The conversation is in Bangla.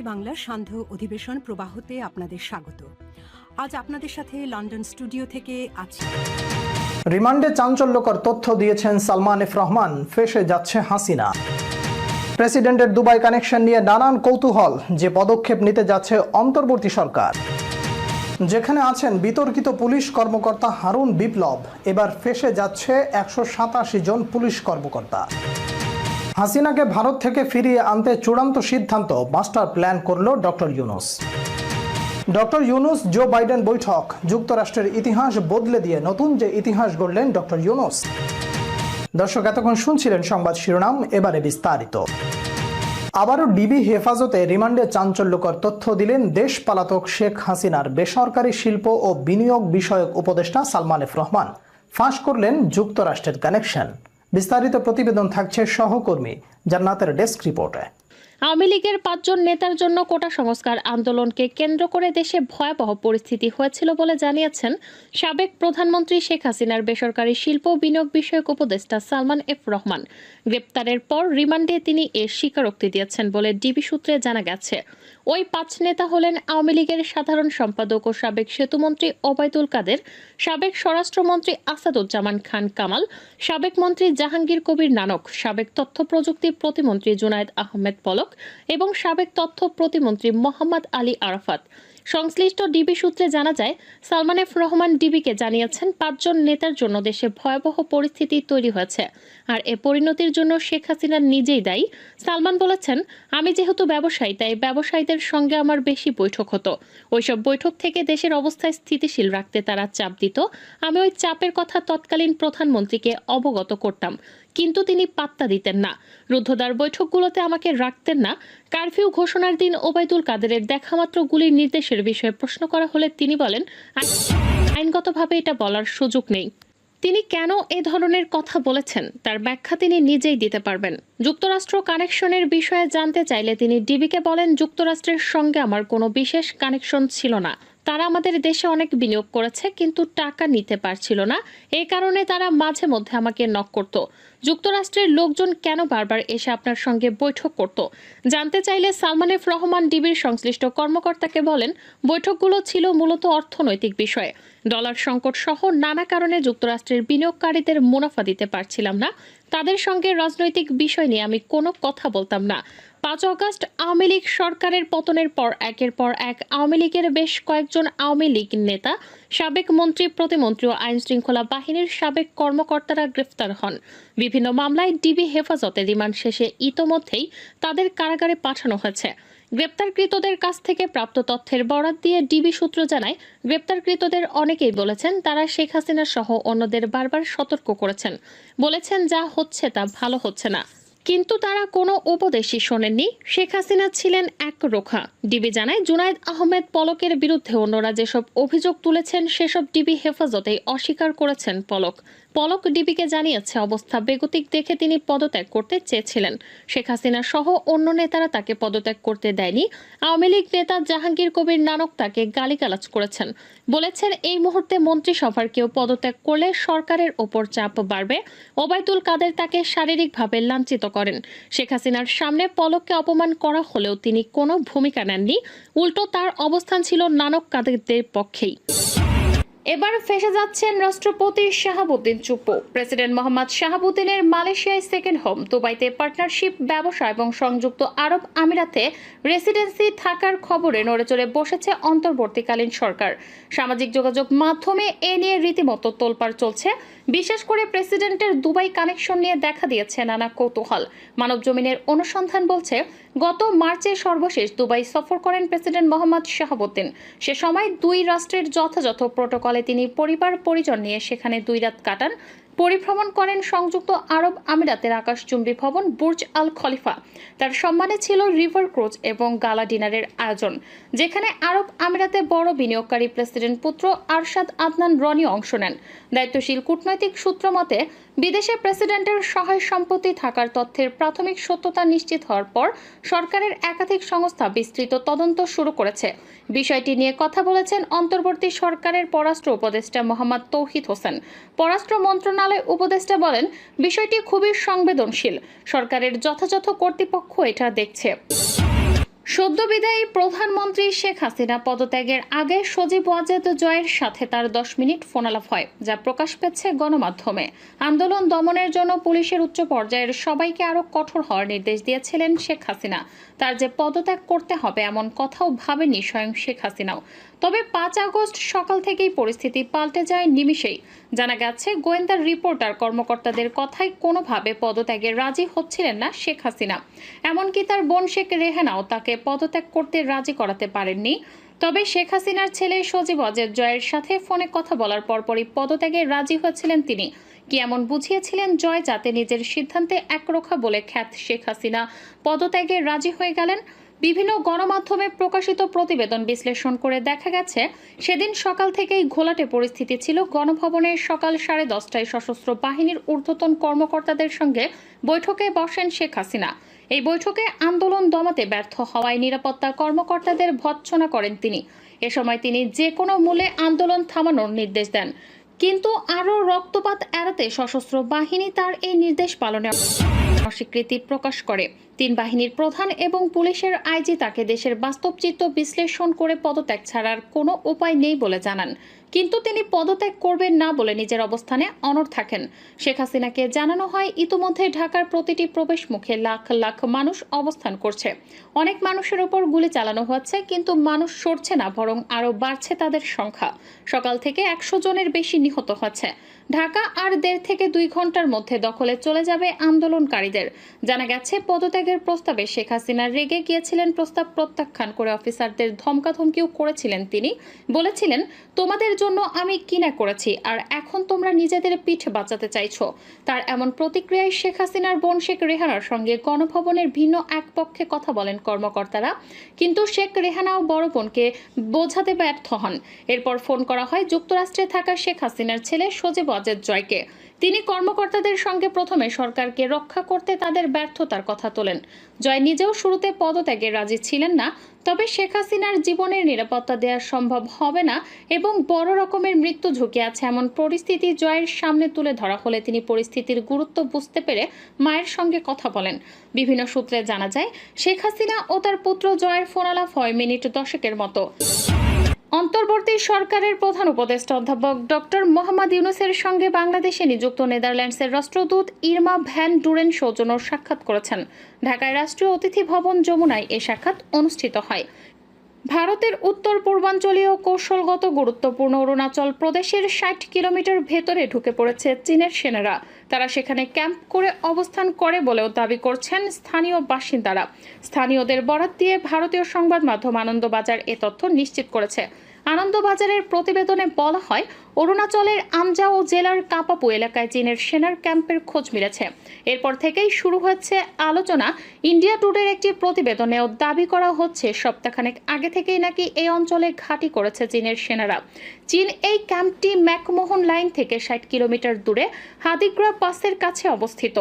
বাংলার সান্ধ্য অধিবেশন প্রবাহতে আপনাদের স্বাগত। আজ আপনাদের সাথে লন্ডন স্টুডিও থেকে আছি। রিমান্ডে চাঞ্চল্যকর তথ্য দিয়েছেন সালমান এফ রহমান, ফেঁসে যাচ্ছে হাসিনা। প্রেসিডেন্টের দুবাই কানেকশন নিয়ে নানান কৌতূহল, যে পদক্ষেপ নিতে যাচ্ছে অন্তর্বর্তী সরকার। যেখানে আছেন বিতর্কিত পুলিশ কর্মকর্তা হারুন বিপ্লব, এবার ফেঁসে যাচ্ছে 187 জন পুলিশ কর্মকর্তা। হাসিনাকে ভারত থেকে ফিরিয়ে আনতে চূড়ান্ত সিদ্ধান্ত, মাস্টার প্ল্যান করল doctor Yunus. Doctor Yunus Joe Biden বৈঠক, যুক্তরাষ্ট্রের ইতিহাস বদলে দিয়ে নতুন যে ইতিহাস গড়লেন ডক্টর ইউনূস। দর্শক, এতক্ষণ শুনছিলেন সংবাদ শিরোনাম, এবারে বিস্তারিত। আবারও ডিবি হেফাজতে রিমান্ডে চাঞ্চল্যকর তথ্য দিলেন দেশ পালাতক শেখ হাসিনার বেসরকারি শিল্প ও বিনিয়োগ বিষয়ক উপদেষ্টা সালমান এফ রহমান। ফাঁস করলেন যুক্তরাষ্ট্রের কানেকশন। বিস্তারিত প্রতিবেদন থাকছে সহকর্মী জান্নাতের ডেস্ক রিপোর্টে। আওয়ামী লীগের 5 জন নেতার জন্য কোটা সংস্কার আন্দোলনকে কেন্দ্র করে দেশে ভয়াবহ পরিস্থিতি হয়েছিল বলে জানিয়েছেন সাবেক প্রধানমন্ত্রী শেখ হাসিনার বেসরকারি শিল্প বিনিয়োগ বিষয়ক উপদেষ্টা সালমান এফ রহমান। গ্রেপ্তারের পর রিমান্ডে তিনি এর স্বীকারোক্তি দিয়েছেন বলে ডিবি সূত্রে জানা গেছে। ওই 5 নেতা হলেন আওয়ামী লীগের সাধারণ সম্পাদক ও সাবেক সেতুমন্ত্রী ওবায়দুল কাদের, সাবেক স্বরাষ্ট্রমন্ত্রী আসাদুজ্জামান খান কামাল, সাবেক মন্ত্রী জাহাঙ্গীর কবির নানক, সাবেক তথ্য প্রযুক্তি প্রতিমন্ত্রী জুনায়েদ আহমেদ পলক এবং সাবেক তথ্য প্রতিমন্ত্রী মোহাম্মদ আলী আরাফাত। সংশ্লিষ্ট ডিবি সূত্রে জানা যায়, সালমান এফ রহমান ডিবিকে জানিয়েছেন 5 জন নেতার জন্য দেশে ভয়াবহ পরিস্থিতি তৈরি হয়েছে, আর এ পরিণতির জন্য শেখ হাসিনা নিজেই দায়ী। সালমান বলেছেন, আমি যেহেতু ব্যবসায়ী, তাই ব্যবসায়ীদের সঙ্গে আমার বেশি বৈঠক হতো। ওইসব বৈঠক থেকে দেশের অবস্থা স্থিতিশীল রাখতে তারা চাপ দিত। আমি ওই চাপের কথা তৎকালীন প্রধানমন্ত্রীকে অবগত করতাম, কিন্তু তিনি পাত্তা দিতেন না। রুদ্ধদ্বার বৈঠকগুলোতে আমাকে রাখতেন না। কারফিউ ঘোষণার দিন ওবায়দুল কাদেরের দেখামাত্র গুলির নির্দেশের বিষয়ে প্রশ্ন করা হলে তিনি বলেন, আইনগতভাবে এটা বলার সুযোগ নেই। তিনি কেন এ ধরনের কথা বলেছেন তার ব্যাখ্যা তিনি নিজেই দিতে পারবেন। যুক্তরাষ্ট্র কানেকশনের বিষয়ে জানতে চাইলে তিনি ডিবিকে বলেন, যুক্তরাষ্ট্রের সঙ্গে আমার কোনো বিশেষ কানেকশন ছিল না। তারা আমাদের দেশে অনেক বিনিয়োগ করেছে, কিন্তু টাকা নিতে পারছিল না। এই কারণে তারা মাঝে মধ্যে আমাকে নক করত। যুক্তরাষ্ট্রের লোকজন কেন বারবার এসে আপনার সঙ্গে বৈঠক করত জানতে চাইলে সালমান এফ রহমান ডিবির সংশ্লিষ্ট কর্মকর্তাকে বলেন, বৈঠকগুলো ছিল মূলত অর্থনৈতিক বিষয়ে। ডলার সংকট সহ নানা কারণে যুক্তরাষ্ট্রের বিনিয়োগকারীদের মুনাফা দিতে পারছিলাম না। তাদের সঙ্গে রাজনৈতিক বিষয় নিয়ে আমি কোনো কথা বলতাম না। 5 অগস্ট আওয়ামী লীগ সরকারের পতনের পর একের পর এক আওয়ামী লীগের বেশ কয়েকজন আওয়ামী লীগ নেতা, সাবেক মন্ত্রী, প্রতিমন্ত্রী ও আইন শৃঙ্খলা বাহিনীর সাবেক কর্মকর্তারা গ্রেফতার হন। বিভিন্ন মামলায় ডিবি হেফাজতে রিমান্ড শেষে ইতোমধ্যেই তাদের কারাগারে পাঠানো হয়েছে। গ্রেপ্তারকৃতদের কাছ থেকে প্রাপ্ত তথ্যের বরাত দিয়ে ডিবি সূত্র জানায়, গ্রেপ্তারকৃতদের অনেকেই বলেছেন তারা শেখ হাসিনা সহ অন্যদের বারবার সতর্ক করেছেন, বলেছেন যা হচ্ছে তা ভালো হচ্ছে না, কিন্তু তারা কোনো উপদেশই শোনেননি। শেখ হাসিনা ছিলেন একরোখা। ডিবি জানায়, জুনায়েদ আহমেদ পলকের বিরুদ্ধে অন্যরা যেসব অভিযোগ তুলেছেন সেসব ডিবি হেফাজতেই অস্বীকার করেছেন পলক। পলক ডিবিকে জানিয়েছে, অবস্থা বেগতিক দেখে তিনি পদত্যাগ করতে চেয়েছিলেন। শেখ হাসিনা সহ অন্য নেতারা তাকে পদত্যাগ করতে দেয়নি। আওয়ামী লীগ নেতা জাহাঙ্গীর কবির নানক তাকে গালিগালাজ করেছেন, বলেছেন এই মুহূর্তে মন্ত্রিসভার কেউ পদত্যাগ করলে সরকারের ওপর চাপ বাড়বে। ওবায়দুল কাদের তাকে শারীরিকভাবে লাঞ্ছিত করেন। শেখ হাসিনার সামনে পলককে অপমান করা হলেও তিনি কোনো ভূমিকা নেননি। উল্টো তার অবস্থান ছিল নানক কাদেরদের পক্ষেই। এবার ফেঁসে যাচ্ছেন রাষ্ট্রপতি শাহাবুদ্দিন চুপ্পু। প্রেসিডেন্ট মোহাম্মদ শাহাবুদ্দিনের মালয়েশিয়ায় সেকেন্ড হোম, দুবাইতে পার্টনারশিপ ব্যবসা এবং সংযুক্ত আরব আমিরাতে রেসিডেন্সি থাকার খবরে নড়েচড়ে বসেছে অন্তর্বর্তীকালীন সরকার। সামাজিক যোগাযোগ মাধ্যমে এ নিয়ে রীতিমতো তোলপাড় চলছে। বিশেষ করে প্রেসিডেন্টের দুবাই কানেকশন নিয়ে দেখা দিয়েছে নানা কৌতূহল। মানবজমিনের অনুসন্ধান বলছে, গত মার্চে সর্বশেষ দুবাই সফর করেন প্রেসিডেন্ট মোহাম্মদ শাহাবুদ্দিন। সে সময় 2 রাষ্ট্রের যথাযথ প্রটোকলে তিনি পরিবার পরিজন নিয়ে সেখানে 2 রাত কাটান। পরিভ্রমণ করেন সংযুক্ত আরব আমিরাতের আকাশচুম্বী ভবন বুর্জ আল খলিফা। তার সম্মানে ছিল রিভার ক্রুজ এবং গালা ডিনারের আয়োজন, যেখানে আরব আমিরাতে বড় বিনিয়োগকারী প্রেসিডেন্ট পুত্র আরশাদ আদনান রনি অংশ নেন। দায়িত্বশীল কূটনৈতিক সূত্র মতে, বিদেশে প্রেসিডেন্টের সহায় সম্পত্তি থাকার তথ্যের প্রাথমিক সত্যতা নিশ্চিত হওয়ার পর সরকারের একাধিক সংস্থা বিস্তৃত তদন্ত শুরু করেছে। বিষয়টি নিয়ে কথা বলেছেন অন্তর্বর্তী সরকারের পররাষ্ট্র উপদেষ্টা মোহাম্মদ তৌহিদ হোসেন। পররাষ্ট্র মন্ত্রণালয় উপদেষ্টা বলেন, বিষয়টি খুবই সংবেদনশীল। সরকারের যথাযথ কর্তৃপক্ষ এটা দেখছে। সদ্যবিদায়ী প্রধানমন্ত্রী শেখ হাসিনা পদত্যাগের আগে সজীব ওয়াজেদ জয়ের সাথে তার 10 মিনিট ফোনালাপ হয়, যা প্রকাশ পেয়েছে গণমাধ্যমে। আন্দোলন দমনের জন্য পুলিশের উচ্চ পর্যায়ের সবাইকে আরও কঠোর হওয়ার নির্দেশ দিয়েছিলেন শেখ হাসিনা। তার যে পদত্যাগ করতে হবে এমন কথাও ভাবেননি স্বয়ং শেখ হাসিনাও। তবে 5 আগস্ট সকাল থেকেই পরিস্থিতি পাল্টে যায় নিমিষেই। জানা গেছে, গোয়েন্দা রিপোর্ট আর কর্মকর্তাদের কথায় কোনোভাবে পদত্যাগে রাজি হচ্ছিলেন না শেখ হাসিনা। এমনকি তার বোন শেখ রেহানাও তাকে পদত্যাগ করতে রাজি করাতে পারেননি। তবে শেখ হাসিনার ছেলে সজীব ওয়াজেদ জয়ের সাথে ফোনে কথা বলার পরপরই পদত্যাগে রাজি হয়েছিলেন তিনি। কি এমন বুঝিয়েছিলেন জয় যাতে নিজের সিদ্ধান্তে একরোখা বলে খ্যাত শেখ হাসিনা পদত্যাগে রাজি হয়ে গেলেন? বিভিন্ন গণমাধ্যমে প্রকাশিত প্রতিবেদন বিশ্লেষণ করে দেখা গেছে, সেদিন সকাল থেকেই ঘোলাটে পরিস্থিতি ছিল। গণভবনে সকাল 10:30টায় সশস্ত্র বাহিনীর ঊর্ধ্বতন কর্মকর্তাদের সঙ্গে বৈঠকে বসেন শেখ হাসিনা। এই বৈঠকে আন্দোলন দমাতে ব্যর্থ হওয়ায় নিরাপত্তা কর্মকর্তাদের ভৎসনা করেন তিনি। এ সময় তিনি যে কোনো মূল্যে আন্দোলন থামানোর নির্দেশ দেন, কিন্তু আরও রক্তপাত এড়াতে সশস্ত্র বাহিনী তার এই নির্দেশ পালনে অস্বীকৃতি প্রকাশ করে। 3 বাহিনীর প্রধান এবং পুলিশের আইজি তাকে দেশের বাস্তব চিত্র বিশ্লেষণ করে পদত্যাগ ছাড়ার কোনো উপায় নেই বলে জানান, কিন্তু তিনি পদত্যাগ করবেন না বলে নিজের অবস্থানে অনড় থাকেন। শেখ হাসিনাকে জানানো হয়, ইতিমধ্যে ঢাকার প্রতিটি প্রবেশ মুখে লাখ লাখ মানুষ অবস্থান করছে। অনেক মানুষের উপর গুলি চালানো হচ্ছে, কিন্তু মানুষ সরছে না, বরং আরও বাড়ছে তাদের সংখ্যা। সকাল থেকে 100 জনের বেশি নিহত হচ্ছে। ঢাকা আর 1.5 থেকে 2 ঘন্টার মধ্যে দখলে চলে যাবে আন্দোলনকারীদের। জানা গেছে, পদত্যাগের প্রস্তাবে শেখ হাসিনা রেগে গিয়েছিলেন। প্রস্তাব প্রত্যাখ্যান করে অফিসারদের ধমকাধমকিও করেছিলেন তিনি। বলেছিলেন, তোমাদের জন্য আমি কি না করেছি, আর এখন তোমরা নিজেদের পিঠ বাঁচাতে চাইছো। তার এমন প্রতিক্রিয়ায় শেখ হাসিনার বোন শেখ রেহানার সঙ্গে গণভবনের ভিন্ন এক পক্ষে কথা বলেন কর্মকর্তারা, কিন্তু শেখ রেহানাও বড় বোনকে বোঝাতে ব্যর্থ হন। এরপর ফোন করা হয় যুক্তরাষ্ট্রে থাকা শেখ হাসিনার ছেলে সজীব ওয়াজেদ জয়কে। তিনি কর্মকর্তাদের সঙ্গে প্রথমে সরকারকে রক্ষা করতে তাদের ব্যর্থতার কথা তোলেন। জয় নিজেও শুরুতে পদত্যাগে রাজি ছিলেন না, তবে শেখ হাসিনার জীবনের নিরাপত্তা দেওয়া সম্ভব হবে না এবং বড় রকমের মৃত্যু ঝুঁকি আছে এমন পরিস্থিতি জয়ের সামনে তুলে ধরা হলে তিনি পরিস্থিতির গুরুত্ব বুঝতে পেরে মায়ের সঙ্গে কথা বলেন। বিভিন্ন সূত্রে জানা যায়, শেখ হাসিনা ও তার পুত্র জয়ের ফোনালাপ হয় মিনিট 10-এর মতো। অন্তর্বর্তী সরকারের প্রধান উপদেষ্টা অধ্যাপক ডক্টর মোহাম্মদ ইউনূসের সঙ্গে বাংলাদেশে নিযুক্ত নেদারল্যান্ডসের রাষ্ট্রদূত ইরমা ভ্যান ডুরেন সৌজন্য সাক্ষাৎ করেছেন। ঢাকায় রাষ্ট্রীয় অতিথি ভবন যমুনায় এ সাক্ষাৎ অনুষ্ঠিত হয়। ভারতের উত্তর পূর্বাঞ্চলীয় কৌশলগত গুরুত্বপূর্ণ অরুণাচল প্রদেশের 60 কিলোমিটার ভেতরে ঢুকে পড়েছে চীনের সেনারা। তারা সেখানে ক্যাম্প করে অবস্থান করে বলেও দাবি করছেন স্থানীয় বাসিন্দারা। স্থানীয়দের বরাত দিয়ে ভারতীয় সংবাদ মাধ্যম আনন্দবাজার এ তথ্য নিশ্চিত করেছে। আনন্দবাজারের প্রতিবেদনে বলা হয়, অরুণাচলের আমজাও জেলার কাপাপু এলাকায় চীনের সেনার ক্যাম্পের খোঁজ মিলেছে। এরপর থেকেই শুরু হচ্ছে আলোচনা। ইন্ডিয়া টুডের একটি প্রতিবেদনেও দাবি করা হচ্ছে, সপ্তাহখানেক আগে থেকেই নাকি এই অঞ্চলে ঘাঁটি করেছে চীনের সেনারা। চীন এই ক্যাম্পটি ম্যাকমোহন লাইন থেকে 60 কিলোমিটার দূরে হাদিগ্রা পাসের কাছে অবস্থিত।